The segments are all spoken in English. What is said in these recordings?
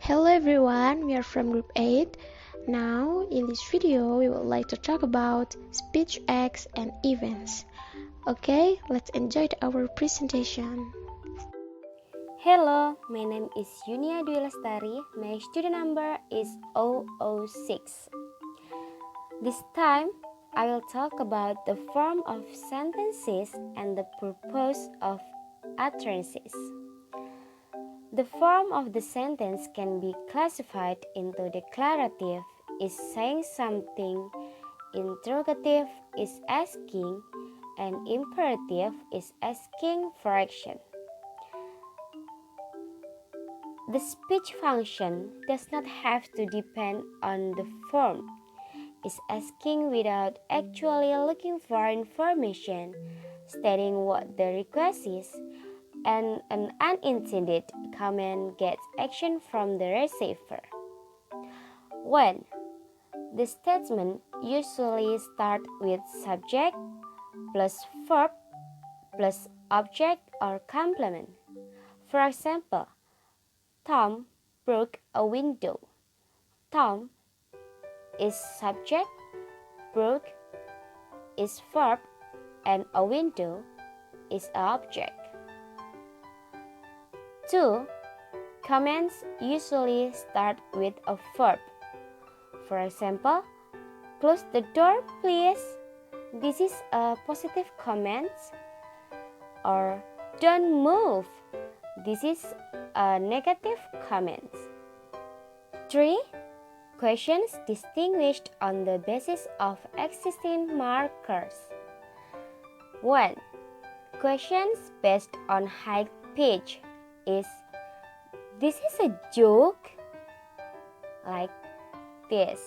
Hello everyone, we are from group 8. Now, in this video, we would like to talk about speech acts and events. Okay, let's enjoy our presentation. Hello, my name is Yunia Dwi Lestari. My student number is 006. This time, I will talk about the form of sentences and the purpose of utterances. The form of the sentence can be classified into declarative, is saying something, interrogative is asking, and imperative is asking for action. The speech function does not have to depend on the form. It's asking without actually looking for information, stating what the request is, and an unintended comment gets action from the receiver. When the statement usually starts with subject plus verb plus object or complement. For example, Tom broke a window. Tom is subject, broke is verb, and a window is an object. 2. Comments usually start with a verb. For example, close the door please. This is a positive comment. Or don't move. This is a negative comment. 3. Questions distinguished on the basis of existing markers. 1. Questions based on high pitch is this is a joke? Like this.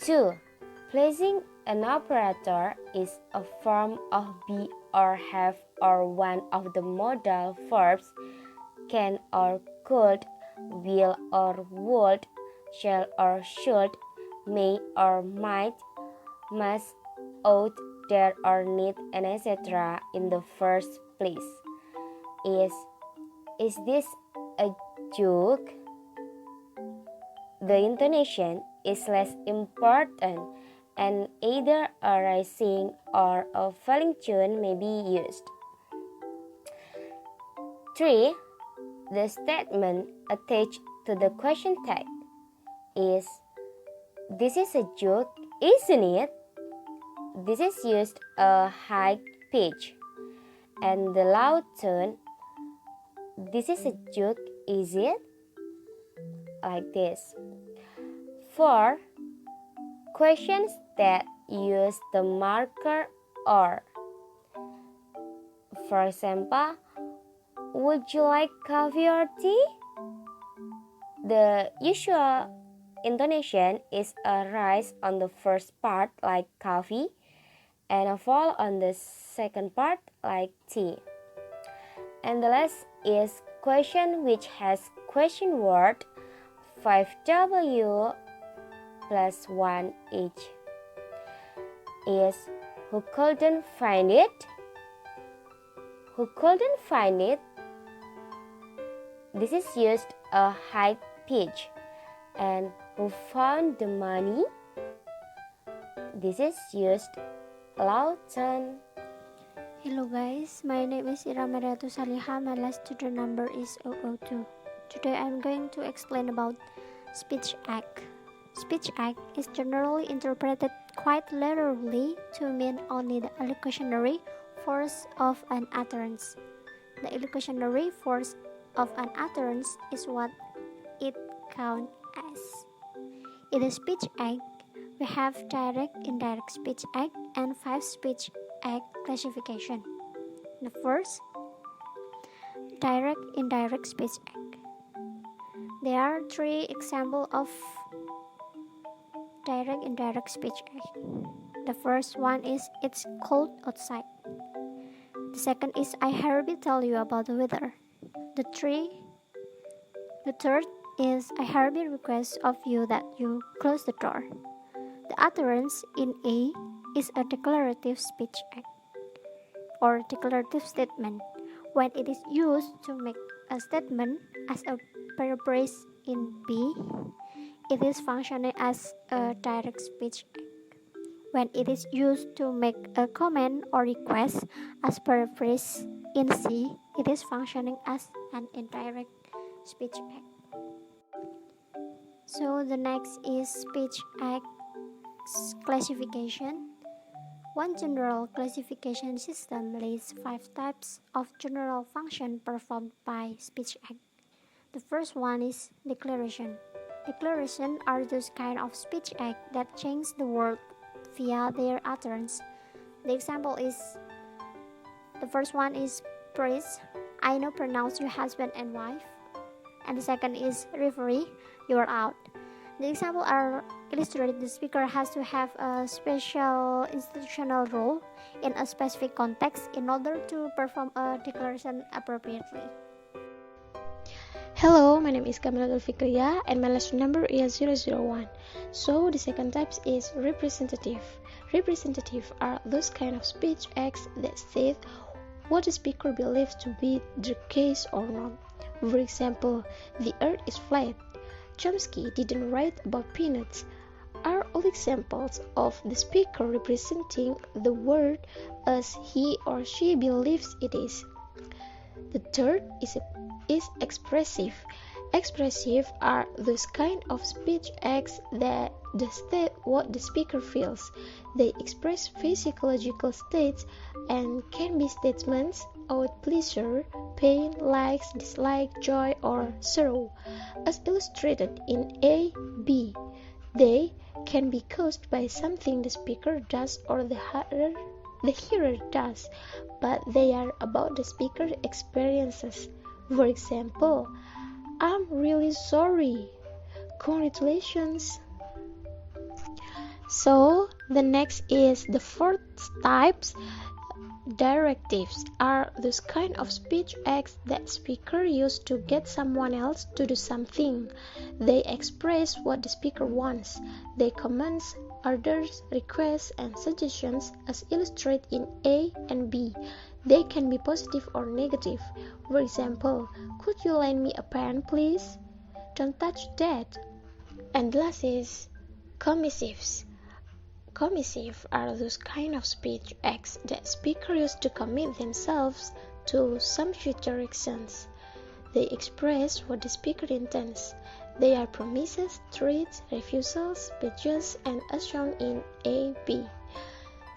2. Placing an operator is a form of be or have or one of the modal verbs can or could, will or would, shall or should, may or might, must, ought, dare or need, and etc. in the first place. Is this a joke? The intonation is less important, and either a rising or a falling tone may be used. 3. The statement attached to the question tag is this is a joke, isn't it? This is used a high pitch, and the loud tone this is a joke, is it? Like this. 4. Questions that use the marker or. For example, would you like coffee or tea? The usual intonation is a rise on the first part like coffee and a fall on the second part like tea. And the last is question which has question word 5W plus 1 each. Is who couldn't find it? Who couldn't find it? This is used a high pitch. And who found the money? This is used loud tone. Hello guys, my name is Ira Mariatus S. My last student number is 002. Today I'm going to explain about speech act. Speech act is generally interpreted quite literally to mean only the elocutionary force of an utterance. The elocutionary force of an utterance is what it counts as. In the speech act, we have direct, indirect speech act and 5 speech act classification. The first, direct, indirect speech act. There are 3 examples of direct, indirect speech act. The first one is it's cold outside. The second is I hurriedly tell you about the weather. The third is I hurriedly request of you that you close the door. The utterance in A is a declarative speech act or declarative statement when it is used to make a statement as a paraphrase in B, it is functioning as a direct speech act. When it is used to make a comment or request as per phrase in C, it is functioning as an indirect speech act. So the next is speech acts classification. One general classification system lists 5 types of general function performed by speech act. The first one is declaration. Declaration are those kind of speech act that change the word via their utterance. The example is, the first one is praise, I now pronounce you husband and wife. And the second is referee, you are out. The example are illustrated. The speaker has to have a special institutional role in a specific context in order to perform a declaration appropriately. Hello, my name is Kamilatul Fikriyah and my lesson number is 001. So the second type is representative. Representative are those kind of speech acts that state what the speaker believes to be the case or not. For example, the earth is flat. Chomsky didn't write about peanuts are all examples of the speaker representing the world as he or she believes it is. The third is expressive. Expressive are those kind of speech acts that state what the speaker feels. They express physiological states and can be statements about pleasure, pain, likes, dislike, joy, or sorrow. As illustrated in A, B, they can be caused by something the speaker does or the hearer does, but they are about the speaker's experiences. For example, I'm really sorry. Congratulations. So the next is the fourth types. Directives are those kind of speech acts that speaker use to get someone else to do something. They express what the speaker wants. They commands, orders, requests, and suggestions as illustrated in A and B. They can be positive or negative. For example, could you lend me a pen, please? Don't touch that. And last is commissives. Commissive are those kind of speech acts that speakers use to commit themselves to some future actions. They express what the speaker intends. They are promises, threats, refusals, pledges, and as shown in A, B.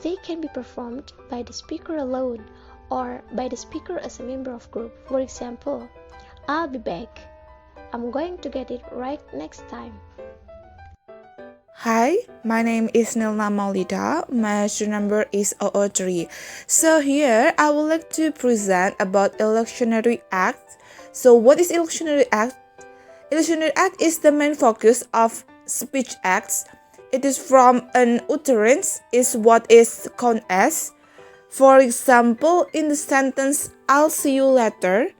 They can be performed by the speaker alone or by the speaker as a member of group. For example, I'll be back. I'm going to get it right next time. Hi, my name is Nilna Maulida. My student number is 003. So here I would like to present about electionary act. So what is electionary act? Electionary act is the main focus of speech acts. It is from an utterance is what is called as. For example, in the sentence I'll see you later,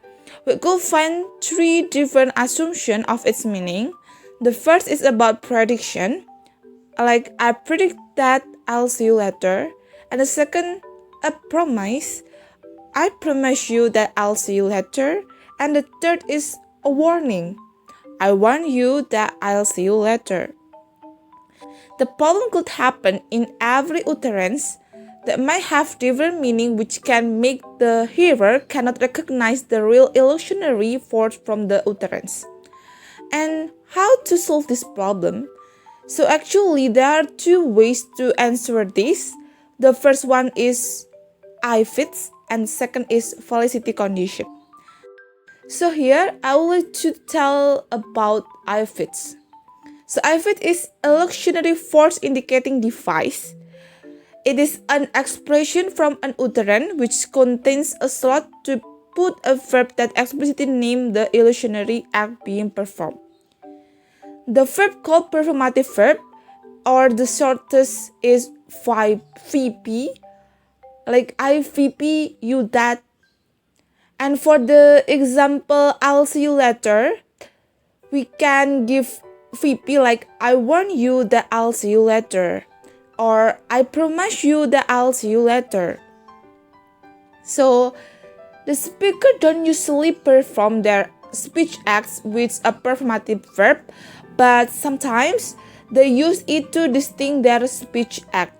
we could find 3 different assumptions of its meaning. The first is about prediction. Like, I predict that I'll see you later. And the second, a promise. I promise you that I'll see you later. And the third is a warning. I warn you that I'll see you later. The problem could happen in every utterance that might have different meaning, which can make the hearer cannot recognize the real illusionary force from the utterance. And how to solve this problem? So actually there are 2 ways to answer this. The first one is I-fits and second is felicity condition. So here I would like to tell about I-fits. So I-fit is electionary force indicating device. It is an expression from an utterance which contains a slot to put a verb that explicitly names the illusionary act being performed. The verb called performative verb, or the shortest is VP, like I VP you that. And for the example I'll see you later, we can give VP like I warn you that I'll see you later, or I promise you that I'll see you later. So the speaker don't usually perform their speech acts with a performative verb, but sometimes they use it to distinguish their speech act.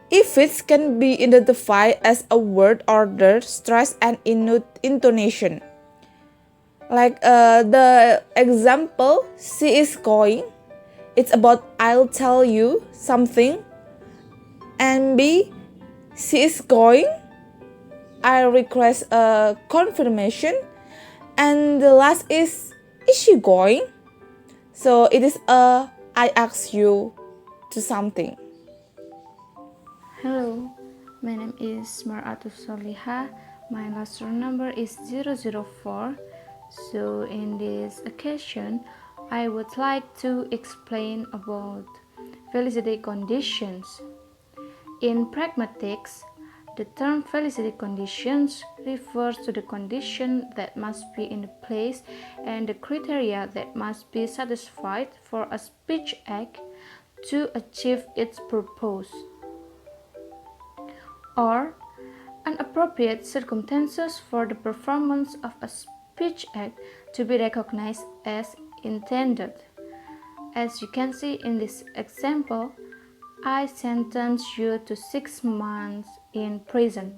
If it can be identified as a word order, stress, and intonation. Like the example, she is going, it's about I'll tell you something. And B, she is going, I request a confirmation. And the last is she going? So it is I ask you to something. Hello, my name is Maratus Shalikhah. My last roll number is 004. So in this occasion, I would like to explain about felicity conditions. In pragmatics, the term felicity conditions refers to the condition that must be in place and the criteria that must be satisfied for a speech act to achieve its purpose, or an appropriate circumstances for the performance of a speech act to be recognized as intended. As you can see in this example, I sentence you to 6 months in prison.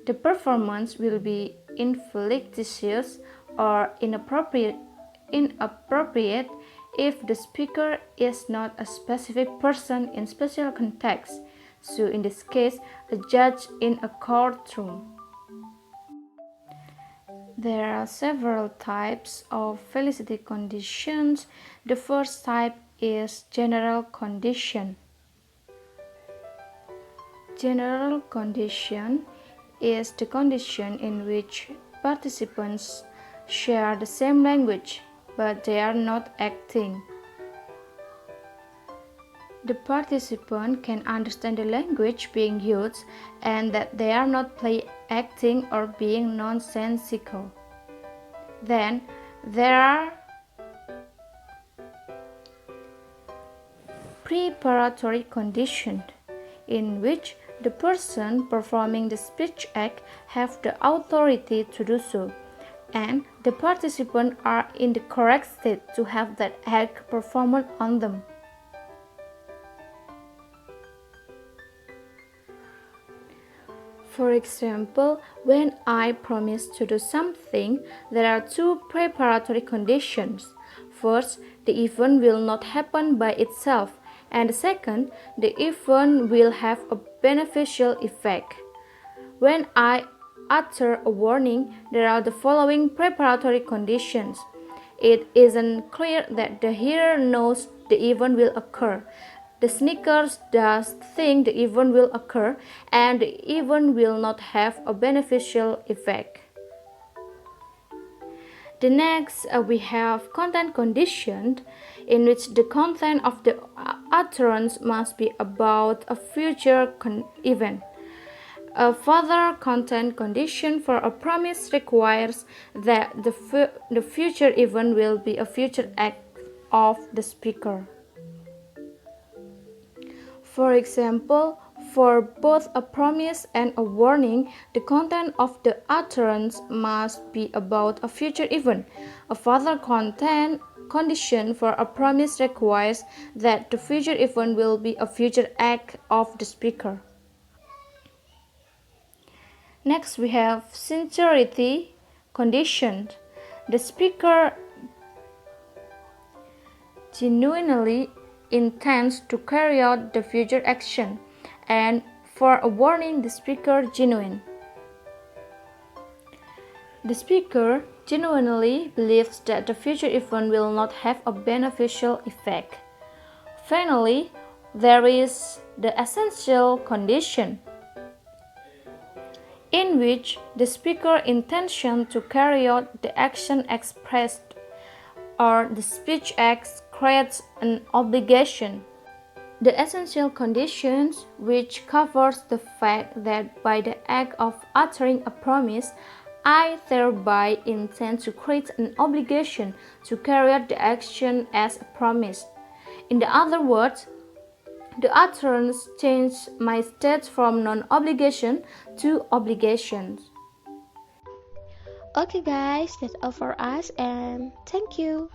The performance will be inflictitious or inappropriate if the speaker is not a specific person in special context, so in this case, a judge in a courtroom. There are several types of felicity conditions. The first type is general condition. General condition is the condition in which participants share the same language, but they are not acting. The participant can understand the language being used and that they are not play acting or being nonsensical. Then there are preparatory conditions in which the person performing the speech act have the authority to do so, and the participants are in the correct state to have that act performed on them. For example, when I promise to do something, there are two preparatory conditions. First, the event will not happen by itself, and second, the event will have a beneficial effect. When I utter a warning, there are the following preparatory conditions. It isn't clear that the hearer knows the event will occur. The speaker does think the event will occur, and the event will not have a beneficial effect. The next, we have content condition, in which the content of the utterance must be about a future event. A further content condition for a promise requires that the future event will be a future act of the speaker. For example, for both a promise and a warning, the content of the utterance must be about a future event. A further content condition for a promise requires that the future event will be a future act of the speaker. Next, we have sincerity condition. The speaker genuinely intends to carry out the future action, and for a warning, the speaker genuine. The speaker genuinely believes that the future event will not have a beneficial effect. Finally, there is the essential condition, in which the speaker intention to carry out the action expressed, or the speech act creates an obligation. The essential conditions, which covers the fact that by the act of uttering a promise, I thereby intend to create an obligation to carry out the action as promised. In other words, the utterance changes my state from non-obligation to obligations. Okay guys, that's all for us and thank you.